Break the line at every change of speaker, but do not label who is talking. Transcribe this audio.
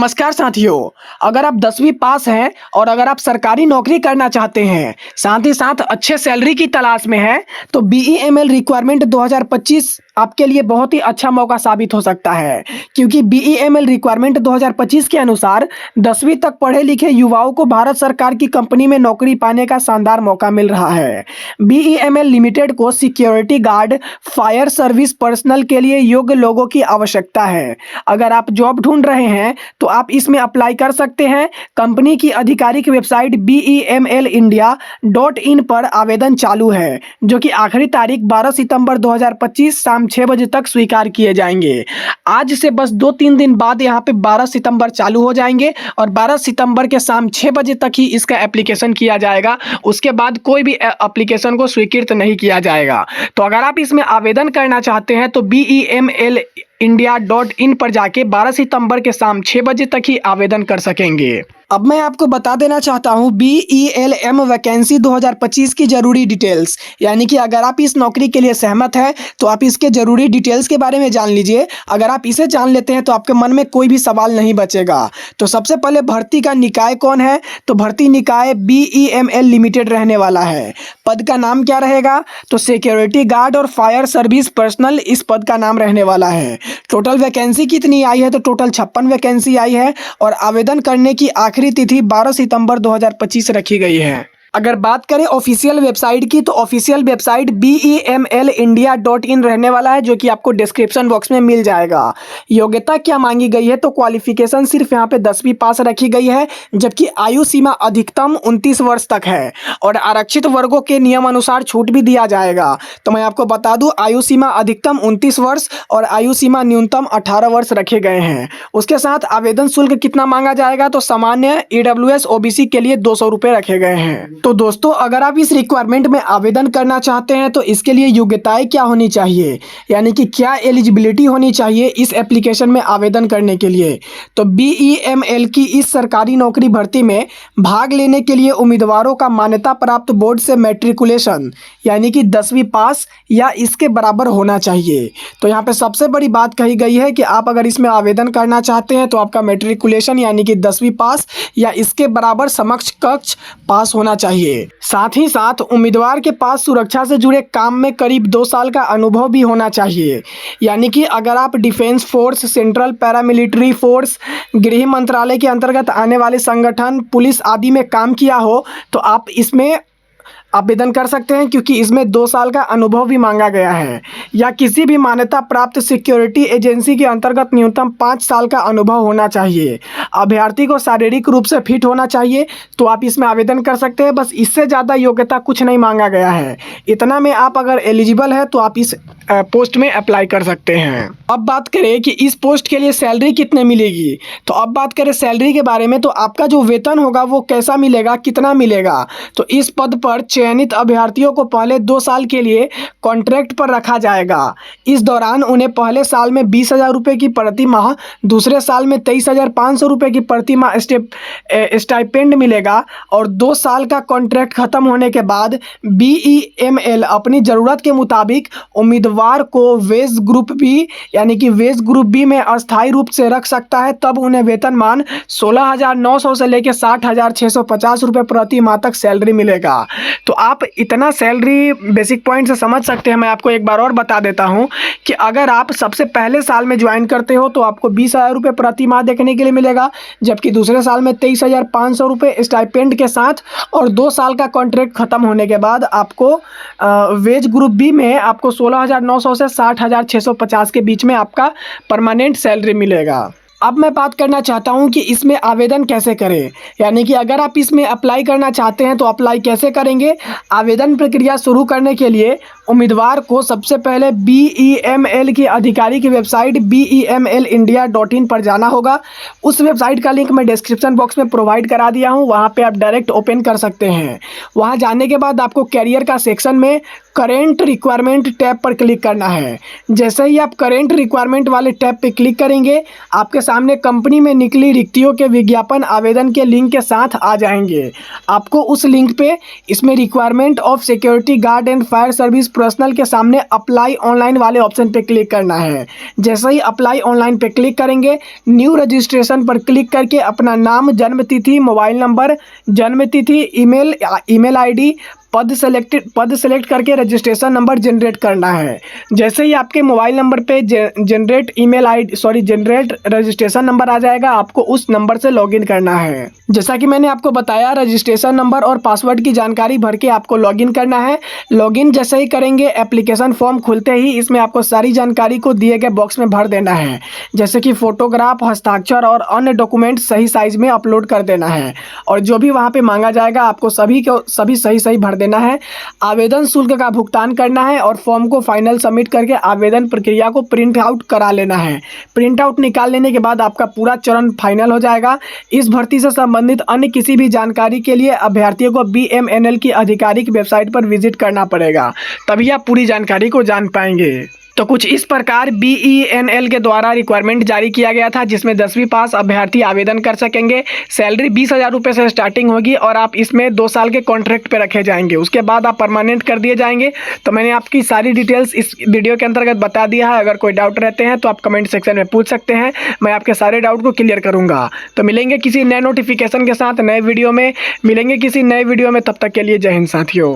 नमस्कार साथियों। अगर आप 10वीं पास हैं और अगर आप सरकारी नौकरी करना चाहते हैं, साथ ही साथ अच्छे सैलरी की तलाश में हैं, तो बीईएमएल रिक्वायरमेंट 2025 आपके लिए बहुत ही अच्छा मौका साबित हो सकता है। क्योंकि बीईएमएल रिक्वायरमेंट 2025 के अनुसार 10वीं तक पढ़े लिखे युवाओं को भारत सरकार की कंपनी में नौकरी पाने का शानदार मौका मिल रहा है। बीईएमएल लिमिटेड को security guard, fire service personal के लिए योग्य लोगों की आवश्यकता है। अगर आप जॉब ढूंढ रहे हैं तो आप इसमें अप्लाई कर सकते हैं। कंपनी की आधिकारिक वेबसाइट bemelindia.in पर आवेदन चालू है, जो कि आखिरी तारीख 12 सितंबर 2025 शाम 6 बजे तक स्वीकार किए जाएंगे। आज से बस 2-3 दिन बाद यहाँ पे 12 सितंबर चालू हो जाएंगे और 12 सितंबर के शाम 6 बजे तक ही इसका एप्लीकेशन किया जाएगा। उसके बाद कोई भी एप्लीकेशन को स्वीकृत नहीं किया जाएगा। तो अगर आप इसमें आवेदन करना चाहते हैं तो bemelindia.in पर जाके 12 सितंबर के शाम 6 बजे तक ही आवेदन कर सकेंगे। अब मैं आपको बता देना चाहता हूँ BELM वैकेंसी 2025 की जरूरी डिटेल्स, यानी कि अगर आप इस नौकरी के लिए सहमत हैं तो आप इसके जरूरी डिटेल्स के बारे में जान लीजिए। अगर आप इसे जान लेते हैं तो आपके मन में कोई भी सवाल नहीं बचेगा। तो सबसे पहले भर्ती का निकाय कौन है, तो भर्ती निकाय BEML लिमिटेड रहने वाला है। पद का नाम क्या रहेगा, तो सिक्योरिटी गार्ड और फायर सर्विस पर्सनल इस पद का नाम रहने वाला है। टोटल वैकेंसी कितनी आई है, तो टोटल 56 वैकेंसी आई है और आवेदन करने की आखिरी तिथि 12 सितंबर 2025 रखी गई है। अगर बात करें ऑफिशियल वेबसाइट की, तो ऑफिशियल वेबसाइट bemelindia.in रहने वाला है, जो कि आपको डिस्क्रिप्शन बॉक्स में मिल जाएगा। योग्यता क्या मांगी गई है, तो क्वालिफिकेशन सिर्फ यहाँ पे 10वीं पास रखी गई है, जबकि आयु सीमा अधिकतम 29 वर्ष तक है और आरक्षित वर्गों के नियम अनुसार छूट भी दिया जाएगा। तो मैं आपको बता दूं, आयु सीमा अधिकतम 29 वर्ष और आयु सीमा न्यूनतम 18 वर्ष रखे गए हैं। उसके साथ आवेदन शुल्क कितना मांगा जाएगा, तो सामान्य EWS OBC के लिए 200 रुपये रखे गए हैं। तो दोस्तों, अगर आप इस रिक्वायरमेंट में आवेदन करना चाहते हैं तो इसके लिए योग्यताएं क्या होनी चाहिए, यानी कि क्या एलिजिबिलिटी होनी चाहिए इस एप्लीकेशन में आवेदन करने के लिए। तो BEML की इस सरकारी नौकरी भर्ती में भाग लेने के लिए उम्मीदवारों का मान्यता प्राप्त बोर्ड से मैट्रिकुलेशन यानी कि 10वीं पास या इसके बराबर होना चाहिए। तो यहाँ पे सबसे बड़ी बात कही गई है कि आप अगर इसमें आवेदन करना चाहते हैं तो आपका मैट्रिकुलेशन यानी कि 10वीं पास या इसके बराबर समकक्ष कक्ष पास होना चाहिए। साथ ही साथ उम्मीदवार के पास सुरक्षा से जुड़े काम में करीब 2 साल का अनुभव भी होना चाहिए, यानी कि अगर आप defence force, central paramilitary force, गृह मंत्रालय के अंतर्गत आने वाले संगठन, पुलिस आदि में काम किया हो तो आप इसमें आवेदन कर सकते हैं, क्योंकि इसमें 2 साल का अनुभव भी मांगा गया है। या किसी भी मान्यता प्राप्त सिक्योरिटी एजेंसी के अंतर्गत न्यूनतम 5 साल का अनुभव होना चाहिए। अभ्यर्थी को शारीरिक रूप से फिट होना चाहिए, तो आप इसमें आवेदन कर सकते हैं। बस इससे ज़्यादा योग्यता कुछ नहीं मांगा गया है। इतना में आप अगर एलिजिबल है तो आप इस पोस्ट में अप्लाई कर सकते हैं। अब बात करें कि इस पोस्ट के लिए सैलरी कितने मिलेगी, तो अब बात करें सैलरी के बारे में, तो आपका जो वेतन होगा वो कैसा मिलेगा, कितना मिलेगा। तो इस पद पर चयनित अभ्यर्थियों को पहले 2 साल के लिए कॉन्ट्रैक्ट पर रखा जाएगा। इस दौरान उन्हें पहले साल में 20,000 रुपये की प्रति माह, दूसरे साल में 23,500 रुपये की प्रति माह स्टाइपेंड मिलेगा और 2 साल का कॉन्ट्रैक्ट खत्म होने के बाद BEML अपनी ज़रूरत के मुताबिक उम्मीदवार को वेज ग्रुप बी यानी कि वेज ग्रुप बी में अस्थायी रूप से रख सकता है। तब उन्हें वेतनमान 16,900 से लेकर 60,650 रुपये प्रति माह तक सैलरी मिलेगा। तो आप इतना सैलरी बेसिक पॉइंट से समझ सकते हैं। मैं आपको एक बार और बता देता हूं कि अगर आप सबसे पहले साल में ज्वाइन करते हो तो आपको 20,000 रुपये प्रति माह देखने के लिए मिलेगा, जबकि दूसरे साल में 23,500 रुपये स्टाइपेंड के साथ, और 2 साल का कॉन्ट्रैक्ट खत्म होने के बाद आपको वेज ग्रुप बी में आपको 16,900 से 60,650 के बीच में आपका परमानेंट सैलरी मिलेगा। अब मैं बात करना चाहता हूं कि इसमें आवेदन कैसे करें, यानी कि अगर आप इसमें अप्लाई करना चाहते हैं तो अप्लाई कैसे करेंगे। आवेदन प्रक्रिया शुरू करने के लिए उम्मीदवार को सबसे पहले BEML की आधिकारिक वेबसाइट bemelindia.in पर जाना होगा। उस वेबसाइट का लिंक मैं डिस्क्रिप्शन बॉक्स में प्रोवाइड करा दिया हूं, वहां पे आप डायरेक्ट ओपन कर सकते हैं। वहां जाने के बाद आपको कैरियर का सेक्शन में करेंट रिक्वायरमेंट टैब पर क्लिक करना है। जैसे ही आप करेंट रिक्वायरमेंट वाले टैब पे क्लिक करेंगे, आपके सामने कंपनी में निकली रिक्तियों के विज्ञापन आवेदन के लिंक के साथ आ जाएंगे। आपको उस लिंक पे इसमें requirement of security guard and fire service personal के सामने अप्लाई ऑनलाइन वाले ऑप्शन पे क्लिक करना है। जैसे ही अप्लाई ऑनलाइन पे क्लिक करेंगे, न्यू रजिस्ट्रेशन पर क्लिक करके अपना नाम, जन्म तिथि, मोबाइल नंबर, जन्म तिथि, ईमेल आईडी, पद सेलेक्ट करके रजिस्ट्रेशन नंबर जनरेट करना है। जैसे ही आपके मोबाइल नंबर पे जनरेट रजिस्ट्रेशन नंबर आ जाएगा, आपको उस नंबर से लॉगिन करना है। जैसा कि मैंने आपको बताया, रजिस्ट्रेशन नंबर और पासवर्ड की जानकारी भर के आपको लॉगिन करना है। लॉगिन जैसे ही करेंगे, एप्लीकेशन फॉर्म खुलते ही इसमें आपको सारी जानकारी को दिए गए बॉक्स में भर देना है। जैसे कि फोटोग्राफ, हस्ताक्षर और अन्य डॉक्यूमेंट सही साइज में अपलोड कर देना है। और जो भी वहाँ पे मांगा जाएगा, आपको सभी सही भर देना है। आवेदन शुल्क का भुगतान करना है और फॉर्म को फाइनल सबमिट करके आवेदन प्रक्रिया को प्रिंट आउट करा लेना है। प्रिंट आउट निकाल लेने के बाद आपका पूरा चरण फाइनल हो जाएगा। इस भर्ती से संबंधित अन्य किसी भी जानकारी के लिए अभ्यर्थियों को BMNL की आधिकारिक वेबसाइट पर विजिट करना पड़ेगा, तभी आप पूरी जानकारी को जान पाएंगे। तो कुछ इस प्रकार BENL के द्वारा रिक्वायरमेंट जारी किया गया था, जिसमें 10वीं पास अभ्यर्थी आवेदन कर सकेंगे। सैलरी 20,000 रुपये से स्टार्टिंग होगी और आप इसमें 2 साल के कॉन्ट्रैक्ट पे रखे जाएंगे। उसके बाद आप परमानेंट कर दिए जाएंगे। तो मैंने आपकी सारी डिटेल्स इस वीडियो के अंतर्गत बता दिया है। अगर कोई डाउट रहते हैं तो आप कमेंट सेक्शन में पूछ सकते हैं, मैं आपके सारे डाउट को क्लियर करूँगा। तो मिलेंगे किसी नए नोटिफिकेशन के साथ, नए वीडियो में मिलेंगे किसी नए वीडियो में। तब तक के लिए जय हिंद साथियों।